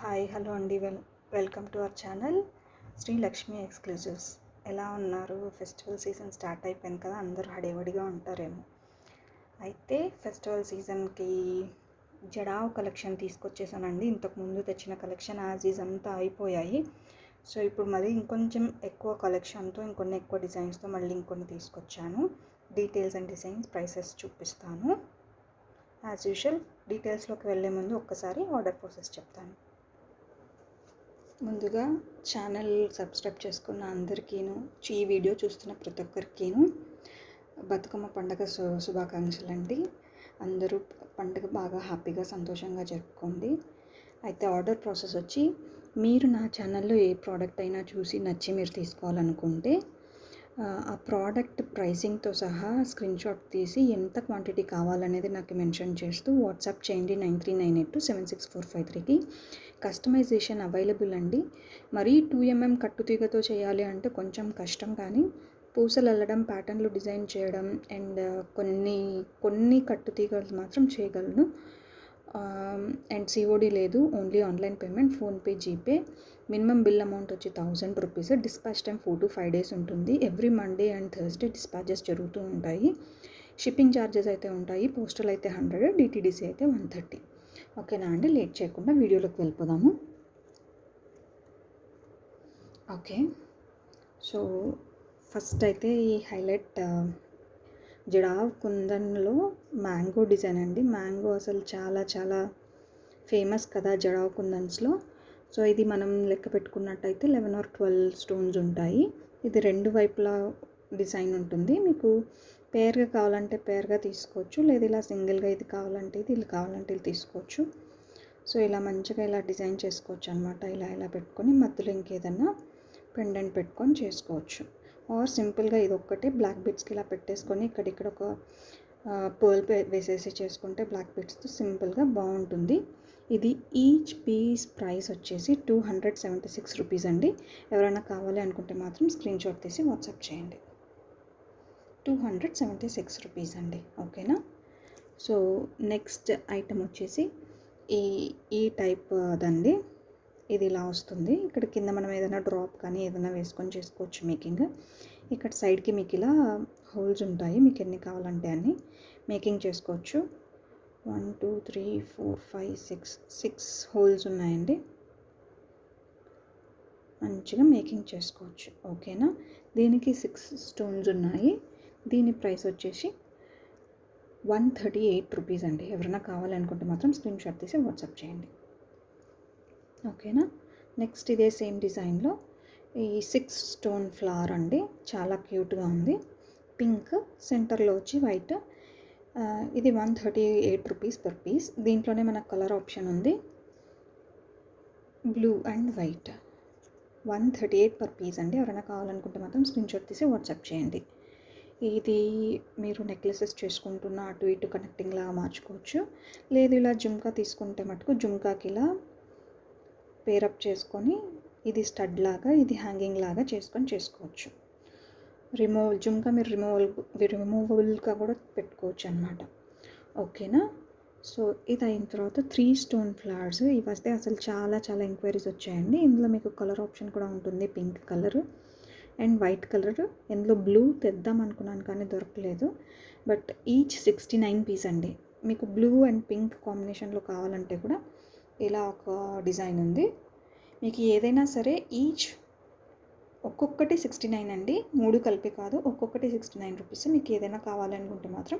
Hi hello అండి welcome to our channel Shri Lakshmi exclusives. ఎలా ఉన్నారు? ఫెస్టివల్ సీజన్ స్టార్ట్ అయిపోయింది కదా, అందరూ హడావిడిగా ఉంటారేమో. అయితే ఫెస్టివల్ సీజన్కి జడావ్ కలెక్షన్ తీసుకొచ్చేసానండి. ఇంతకుముందు తెచ్చిన కలెక్షన్ యాజ్ అంతా అయిపోయాయి. సో ఇప్పుడు మళ్ళీ ఇంకొంచెం ఎక్కువ కలెక్షన్తో, ఇంకొన్ని ఎక్కువ డిజైన్స్తో మళ్ళీ ఇంకొన్ని తీసుకొచ్చాను. డీటెయిల్స్ అండ్ డిజైన్స్, ప్రైసెస్ చూపిస్తాను. యాజ్ యూజువల్ డీటెయిల్స్లోకి వెళ్ళే ముందు ఒక్కసారి ఆర్డర్ ప్రాసెస్ చెప్తాను. ముందుగా ఛానల్ సబ్స్క్రైబ్ చేసుకున్న అందరికీను, ఈ వీడియో చూస్తున్న ప్రతి ఒక్కరికీను బతుకమ్మ పండుగ శుభాకాంక్షలు అండి. అందరూ పండుగ బాగా హ్యాపీగా సంతోషంగా జరుపుకోండి. అయితే ఆర్డర్ ప్రాసెస్ వచ్చి, మీరు నా ఛానల్లో ఏ ప్రోడక్ట్ అయినా చూసి నచ్చి మీరు తీసుకోవాలనుకుంటే ఆ ప్రోడక్ట్ ప్రైసింగ్తో సహా స్క్రీన్ షాట్ తీసి ఎంత క్వాంటిటీ కావాలనేది నాకు మెన్షన్ చేస్తూ వాట్సాప్ చేయండి 9398276453కి. కస్టమైజేషన్ అవైలబుల్ అండి. మరీ 2mm కట్టుతీగతో చేయాలి అంటే కొంచెం కష్టం, కానీ పూసలు అల్లడం, ప్యాటర్న్లు డిజైన్ చేయడం అండ్ కొన్ని కట్టుతీగలు మాత్రం చేయగలను. అండ్ సిఓడి లేదు, only online payment, PhonePe, GPay. Minimum bill amount వచ్చి 1000 rupees. Dispatch time 4 to 5 days ఉంటుంది. Every Monday and Thursday dispatches జరుగుతూ ఉంటాయి. షిప్పింగ్ ఛార్జెస్ అయితే ఉంటాయి. పోస్టల్ అయితే 100, డిటీడీసీ అయితే 130. ఓకేనా అండి? లేట్ చేయకుండా వీడియోలోకి వెళ్ళిపోదాము. ఓకే, సో ఫస్ట్ అయితే ఈ హైలైట్ జడావ్ కుందన్లో మ్యాంగో డిజైన్ అండి. మ్యాంగో అసలు చాలా చాలా ఫేమస్ కదా జడావ్ కుందన్స్లో. సో ఇది మనం లెక్క పెట్టుకున్నట్టయితే 11 or 12 స్టోన్స్ ఉంటాయి. ఇది రెండు వైపులా డిజైన్ ఉంటుంది. మీకు పేర్గా కావాలంటే పేర్గా తీసుకోవచ్చు, లేదా ఇలా సింగిల్గా ఇది కావాలంటే ఇది తీసుకోవచ్చు. సో ఇలా మంచిగా ఇలా డిజైన్ చేసుకోవచ్చు అనమాట. ఇలా పెట్టుకొని మధ్యలో ఇంకేదన్నా పెండెంట్ పెట్టుకొని చేసుకోవచ్చు. ఆర్ సింపుల్గా ఇది ఒక్కటే బ్లాక్ బీడ్స్కి ఇలా పెట్టేసుకొని ఇక్కడ ఒక పర్ల్ వేసేసి చేసుకుంటే బ్లాక్ బీడ్స్తో సింపుల్గా బాగుంటుంది. ఇది ఈచ్ పీస్ ప్రైస్ వచ్చేసి 276 రూపీస్ అండి. ఎవరైనా కావాలి అనుకుంటే మాత్రం స్క్రీన్ షాట్ తీసి వాట్సాప్ చేయండి. 276 రూపీస్ అండి. ఓకేనా? సో నెక్స్ట్ ఐటమ్ వచ్చేసి ఈ టైప్ అదండి. ఇది ఇలా వస్తుంది. ఇక్కడ కింద మనం ఏదైనా డ్రాప్ కానీ ఏదైనా వేసుకొని చేసుకోవచ్చు మేకింగ్. ఇక్కడ సైడ్కి మీకు ఇలా హోల్స్ ఉంటాయి, మీకు ఎన్ని కావాలంటే అన్ని మేకింగ్ చేసుకోవచ్చు. 1 2 3 4 5 6 హోల్స్ ఉన్నాయండి. మంచిగా మేకింగ్ చేసుకోవచ్చు. ఓకేనా? దీనికి 6 స్టోన్స్ ఉన్నాయి. దీని ప్రైస్ వచ్చేసి 138 రూపీస్ అండి. ఎవరైనా కావాలనుకుంటే మాత్రం స్క్రీన్ షాట్ తీసి వాట్సాప్ చేయండి. ఓకేనా? నెక్స్ట్ ఇదే సేమ్ డిజైన్లో ఈ 6 స్టోన్ ఫ్లవర్ అండి. చాలా క్యూట్గా ఉంది. పింక్, సెంటర్లో వచ్చి వైట్. ఇది 138 రూపీస్ పర్ పీస్. దీంట్లోనే మనకు కలర్ ఆప్షన్ ఉంది, blue and white. 138 per piece అండి. ఎవరైనా కావాలనుకుంటే మాత్రం స్క్రీన్ షాట్ తీసి వాట్సాప్ చేయండి. ఇది మీరు నెక్లెసెస్ చేసుకుంటున్న అటు ఇటు కనెక్టింగ్ లాగా మార్చుకోవచ్చు. లేదు ఇలా జుమ్కా తీసుకుంటే మటుకు జుమ్కాకి ఇలా పేరప్ చేసుకొని ఇది స్టడ్ లాగా, ఇది హ్యాంగింగ్ లాగా చేసుకోవచ్చు. జుమ్కా మీరు రిమూవబుల్గా కూడా పెట్టుకోవచ్చు అన్నమాట. ఓకేనా? సో ఇది అయిన తర్వాత 3 స్టోన్ ఫ్లవర్స్. ఇవి వస్తే అసలు చాలా చాలా ఎంక్వైరీస్ వచ్చాయండి. ఇందులో మీకు కలర్ ఆప్షన్ కూడా ఉంటుంది, pink colour and white colour. ఇందులో బ్లూ తెద్దాం అనుకున్నాను కానీ దొరకలేదు. బట్ ఈచ్ 69 పీస్ అండి. మీకు బ్లూ అండ్ పింక్ కాంబినేషన్లో కావాలంటే కూడా ఇలా ఒక డిజైన్ ఉంది. మీకు ఏదైనా సరే ఈచ్ ఒక్కొక్కటి 69 అండి. 3 కలిపి కాదు, ఒక్కొక్కటి 69 రూపీస్. మీకు ఏదైనా కావాలనుకుంటే మాత్రం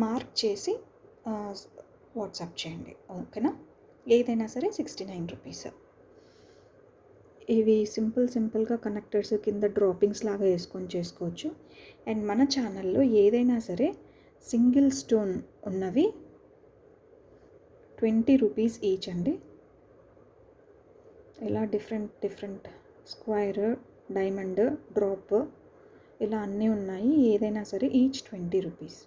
మార్క్ చేసి వాట్సాప్ చేయండి. ఓకేనా? ఏదైనా సరే 69 రూపీస్. ఇవి సింపుల్గా కనెక్టర్స్ కింద డ్రాపింగ్స్ లాగా వేసుకొని చేసుకోవచ్చు. అండ్ మన ఛానల్లో ఏదైనా సరే సింగిల్ స్టోన్ ఉన్నవి 20 రూపీస్ ఈచ్ అండి. ఇలా డిఫరెంట్ స్క్వైర్, డైమండ్, డ్రాప్ ఇలా అన్నీ ఉన్నాయి. ఏదైనా సరే ఈచ్ 20 రూపీస్.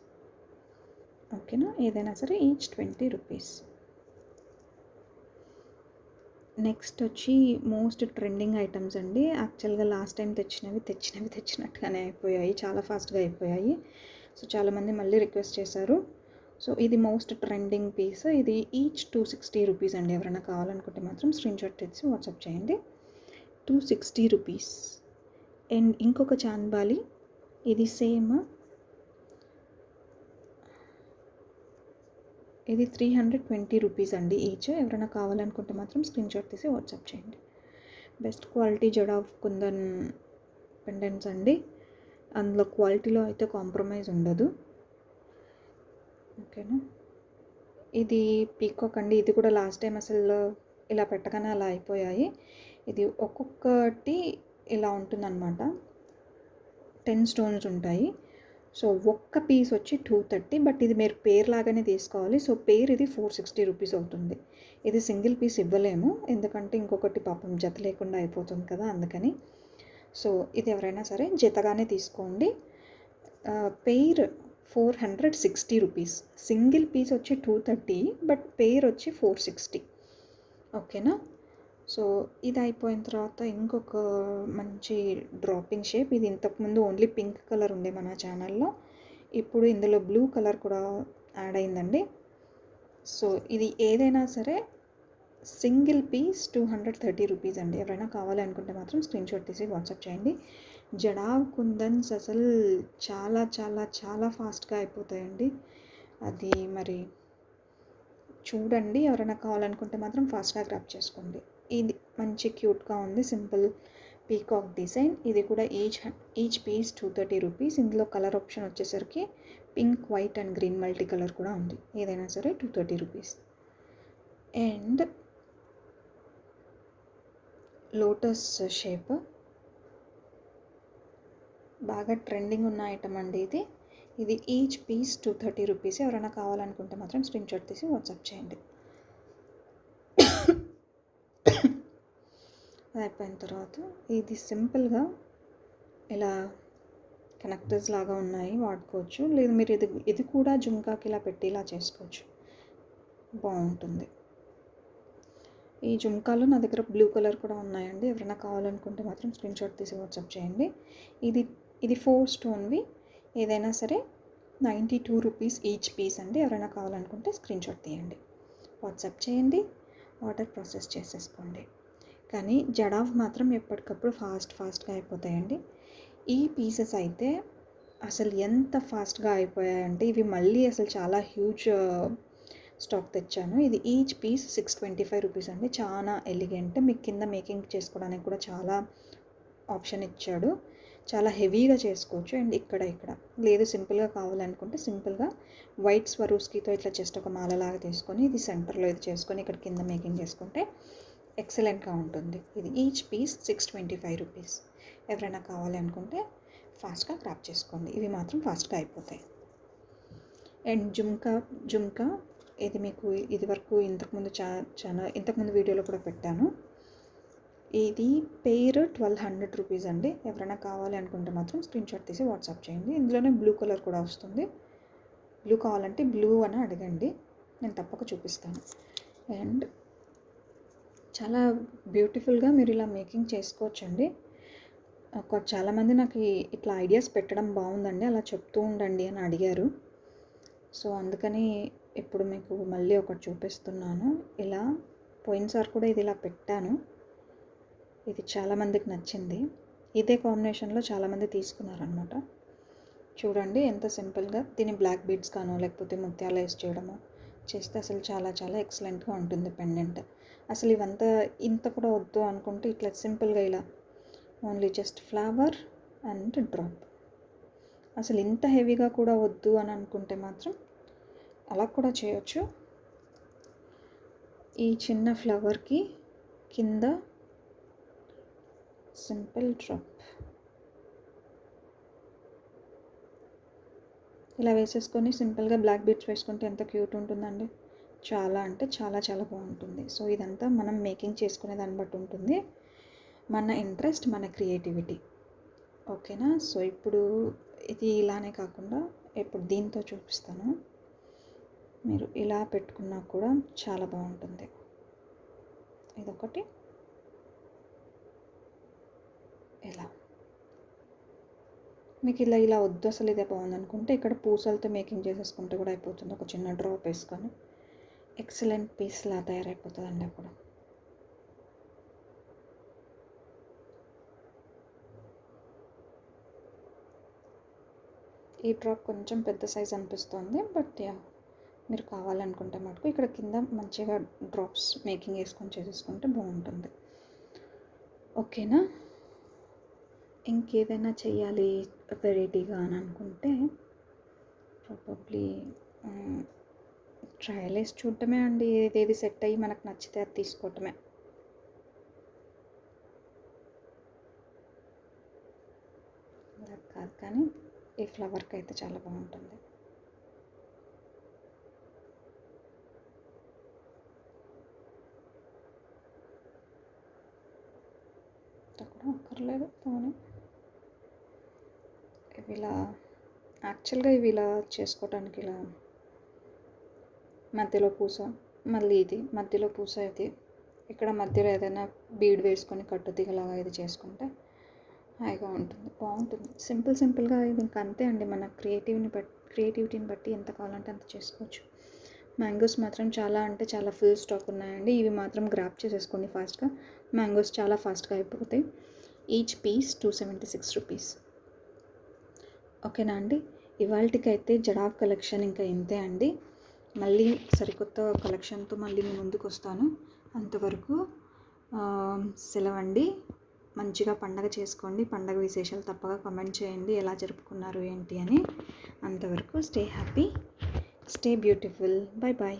ఓకేనా? ఏదైనా సరే ఈచ్ 20 రూపీస్. నెక్స్ట్ వచ్చి మోస్ట్ ట్రెండింగ్ ఐటమ్స్ అండి. యాక్చువల్గా లాస్ట్ టైం తెచ్చినట్టుగానే అయిపోయాయి, చాలా ఫాస్ట్గా అయిపోయాయి. సో చాలామంది మళ్ళీ రిక్వెస్ట్ చేశారు. సో ఇది మోస్ట్ ట్రెండింగ్ పీస్. ఇది ఈచ్ 260 రూపీస్ అండి. ఎవరైనా కావాలనుకుంటే మాత్రం స్క్రీన్‌షాట్ తెచ్చి వాట్సాప్ చేయండి. 260 రూపీస్. అండ్ ఇంకొక చాన్బాలి, ఇది సేమ్, ఇది 320 రూపీస్ అండి ఈచ్. ఎవరైనా కావాలనుకుంటే మాత్రం స్క్రీన్‌షాట్ తీసి వాట్సాప్ చేయండి. బెస్ట్ క్వాలిటీ జడ ఆఫ్ కుందన్ పెండెంట్స్ అండి. అందులో క్వాలిటీలో అయితే కాంప్రమైజ్ ఉండదు. ఓకేనా. ఇది పీకాక్ అండి. ఇది కూడా లాస్ట్ టైం అసలు ఇలా పెట్టగానే అలా అయిపోయాయి. ఇది ఒక్కొక్కటి ఇలా ఉంటుందన్నమాట. 10 స్టోన్స్ ఉంటాయి. సో ఒక్క పీస్ వచ్చి 230, బట్ ఇది మీరు పేర్ లాగానే తీసుకోవాలి. సో పేర్ ఇది 460 రూపీస్ అవుతుంది. ఇది సింగిల్ పీస్ ఇవ్వలేము, ఎందుకంటే ఇంకొకటి పాపం జత లేకుండా అయిపోతుంది కదా, అందుకని. సో ఇది ఎవరైనా సరే జతగానే తీసుకోండి. Pair 460 rupees. సింగిల్ పీస్ వచ్చి 230, బట్ పెయిర్ వచ్చి 460. ఓకేనా. సో ఇది అయిపోయిన తర్వాత ఇంకొక మంచి డ్రాపింగ్ షేప్. ఇది ఇంతకుముందు ఓన్లీ పింక్ కలర్ ఉండే మన ఛానల్లో, ఇప్పుడు ఇందులో బ్లూ కలర్ కూడా యాడ్ అయిందండి. సో ఇది ఏదైనా సరే సింగిల్ పీస్ 230 రూపీస్ అండి. ఎవరైనా కావాలి అనుకుంటే మాత్రం స్క్రీన్‌షాట్ తీసి వాట్సాప్ చేయండి. జడా కుందన్స్ అసలు చాలా చాలా చాలా ఫాస్ట్గా అయిపోతాయండి. అది మరి చూడండి. ఎవరైనా కావాలనుకుంటే మాత్రం ఫాస్ట్గా గ్రాప్ చేసుకోండి. ఇది మంచి క్యూట్గా ఉంది, సింపుల్ పీకాక్ డిజైన్. ఇది కూడా ఈచ్ పీస్ 230 రూపీస్. ఇందులో కలర్ ఆప్షన్ వచ్చేసరికి pink, white and green multi colour కూడా ఉంది. ఏదైనా సరే 230 రూపీస్. అండ్ లోటస్ షేప్ బాగా ట్రెండింగ్ ఉన్న ఐటమ్ అండి ఇది. ఇది ఈచ్ పీస్ 230 రూపీస్. ఎవరైనా కావాలనుకుంటే మాత్రం స్క్రీన్‌షాట్ తీసి వాట్సాప్ చేయండి. అది అయిపోయిన తర్వాత ఇది సింపుల్గా ఇలా కనెక్టర్స్ లాగా ఉన్నాయి, వాడుకోవచ్చు. లేదు మీరు ఇది కూడా జుంకాకి ఇలా పెట్టి ఇలా చేసుకోవచ్చు, బాగుంటుంది. ఈ జుంకాలు నా దగ్గర బ్లూ కలర్ కూడా ఉన్నాయండి. ఎవరైనా కావాలనుకుంటే మాత్రం స్క్రీన్‌షాట్ తీసి వాట్సాప్ చేయండి. ఇది 4 స్టోన్వి. ఏదైనా సరే 92 రూపీస్ ఈచ్ పీస్ అండి. ఎవరైనా కావాలనుకుంటే స్క్రీన్‌షాట్ తీయండి, వాట్సాప్ చేయండి, ఆర్డర్ ప్రాసెస్ చేసేసుకోండి. కానీ జడావ్ మాత్రం ఎప్పటికప్పుడు ఫాస్ట్గా అయిపోతాయండి. ఈ పీసెస్ అయితే అసలు ఎంత ఫాస్ట్గా అయిపోయాయంటే, ఇవి మళ్ళీ అసలు చాలా హ్యూజ్ స్టాక్ తెచ్చాను. ఇది ఈచ్ పీస్ 625 రూపీస్ అండి. చాలా ఎలిగెంట్. మీకు కింద మేకింగ్ చేసుకోవడానికి కూడా చాలా ఆప్షన్ ఇచ్చాడు. చాలా హెవీగా చేసుకోవచ్చు. అండ్ ఇక్కడ లేదు సింపుల్గా కావాలనుకుంటే సింపుల్గా వైట్ స్వరూస్కీతో ఇట్లా జస్ట్ ఒక మాలలాగా తీసుకొని ఇది సెంటర్లో ఇది చేసుకొని ఇక్కడ కింద మేకింగ్ చేసుకుంటే ఎక్సలెంట్గా ఉంటుంది. ఇది ఈచ్ పీస్ 625 రూపీస్. ఎవరైనా కావాలి అనుకుంటే ఫాస్ట్గా క్రాప్ చేసుకోండి. ఇవి మాత్రం ఫాస్ట్గా అయిపోతాయి. అండ్ జుమ్కా ఇది మీకు ఇది వరకు ఇంతకుముందు వీడియోలో కూడా పెట్టాను. ఇది పెయిర్ 1200 రూపీస్ అండి. ఎవరైనా కావాలి అనుకుంటే మాత్రం స్క్రీన్‌షాట్ తీసి వాట్సాప్ చేయండి. ఇందులోనే బ్లూ కలర్ కూడా వస్తుంది. బ్లూ కావాలంటే బ్లూ అని అడగండి, నేను తప్పక చూపిస్తాను. అండ్ చాలా బ్యూటిఫుల్గా మీరు ఇలా మేకింగ్ చేసుకోవచ్చండి. చాలామంది నాకు ఇట్లా ఐడియాస్ పెట్టడం బాగుందండి, అలా చెప్తూ ఉండండి అని అడిగారు. సో అందుకని ఇప్పుడు మీకు మళ్ళీ ఒకటి చూపిస్తున్నాను. ఇలా పోయినసారి కూడా ఇది ఇలా పెట్టాను, ఇది చాలామందికి నచ్చింది. ఇదే కాంబినేషన్లో చాలామంది తీసుకున్నారనమాట. చూడండి ఎంత సింపుల్గా దీన్ని బ్లాక్ బీడ్స్ కానో లేకపోతే ముత్యాలు వేసి చేయడమో చేస్తే అసలు చాలా చాలా ఎక్సలెంట్గా ఉంటుంది పెండెంట్. అసలు ఇవంతా ఇంత కూడా వద్దు అనుకుంటే ఇట్లా సింపుల్గా ఇలా only just flower and drop. అసలు ఇంత హెవీగా కూడా వద్దు అని అనుకుంటే మాత్రం అలా కూడా చేయొచ్చు. ఈ చిన్న ఫ్లవర్కి కింద సింపుల్ డ్రాప్ ఇలా వేసేసుకొని సింపుల్గా బ్లాక్ బీడ్స్ వేసుకుంటే ఎంత క్యూట్ ఉంటుందండి. చాలా అంటే చాలా చాలా బాగుంటుంది. సో ఇదంతా మనం మేకింగ్ చేసుకునే దాన్ని బట్టి ఉంటుంది, మన ఇంట్రెస్ట్, మన క్రియేటివిటీ. ఓకేనా. సో ఇప్పుడు ఇది ఇలానే కాకుండా ఇప్పుడు దీంతో చూపిస్తాను. మీరు ఇలా పెట్టుకున్నా కూడా చాలా బాగుంటుంది. ఇదొకటి ఇలా మీకు ఇలా ఇలా వద్దు అసలు ఇదే బాగుందనుకుంటే ఇక్కడ పూసలతో మేకింగ్ చేసేసుకుంటే కూడా అయిపోతుంది. ఒక చిన్న డ్రాప్ వేసుకొని ఎక్సలెంట్ పీస్లా తయారైపోతుందండి అప్పుడు. ఈ డ్రాప్ కొంచెం పెద్ద సైజ్ అనిపిస్తుంది, బట్ యా మీరు కావాలనుకుంటే మటుకు ఇక్కడ కింద మంచిగా డ్రాప్స్ మేకింగ్ వేసుకొని చేసేసుకుంటే బాగుంటుంది. ఓకేనా? ఇంకేదైనా చెయ్యాలి వెరైటీగా అని అనుకుంటే ప్రాబబ్లీ ట్రయల్ వేసి చూడటమే అండి. ఏదేది సెట్ అయ్యి మనకు నచ్చితే అది తీసుకోవటమే. అలా కాదు, కానీ ఈ ఫ్లవర్కి అయితే చాలా బాగుంటుంది. కూడా అక్కర్లేదు పోనీ. ఇవి ఇలా యాక్చువల్గా ఇవి ఇలా చేసుకోవడానికి ఇలా మధ్యలో పూస, మళ్ళీ ఇది మధ్యలో పూస, ఇది ఇక్కడ మధ్యలో ఏదైనా బీడ్ వేసుకొని కట్టుతీగలాగా ఇది చేసుకుంటే హాయిగా ఉంటుంది, బాగుంటుంది. సింపుల్గా ఇది ఇంకా అంతే అండి. మన క్రియేటివిటీని బట్టి ఎంత కావాలంటే అంత చేసుకోవచ్చు. మ్యాంగోస్ మాత్రం చాలా అంటే చాలా ఫుల్ స్టాక్ ఉన్నాయండి. ఇవి మాత్రం గ్రాప్ చేసేసుకోండి ఫాస్ట్గా. మ్యాంగోస్ చాలా ఫాస్ట్గా అయిపోతాయి. Each piece 276 rupees. ఓకేనా అండి? ఇవాళకైతే జడావ్ కలెక్షన్ ఇంకా ఇంతే అండి. మళ్ళీ సరికొత్త కలెక్షన్తో మళ్ళీ మీ ముందుకు వస్తాను. అంతవరకు సెలవండి. మంచిగా పండగ చేసుకోండి. పండగ విశేషాలు తప్పగా కామెంట్ చేయండి, ఎలా జరుపుకున్నారు ఏంటి అని. అంతవరకు stay happy, stay beautiful. Bye bye.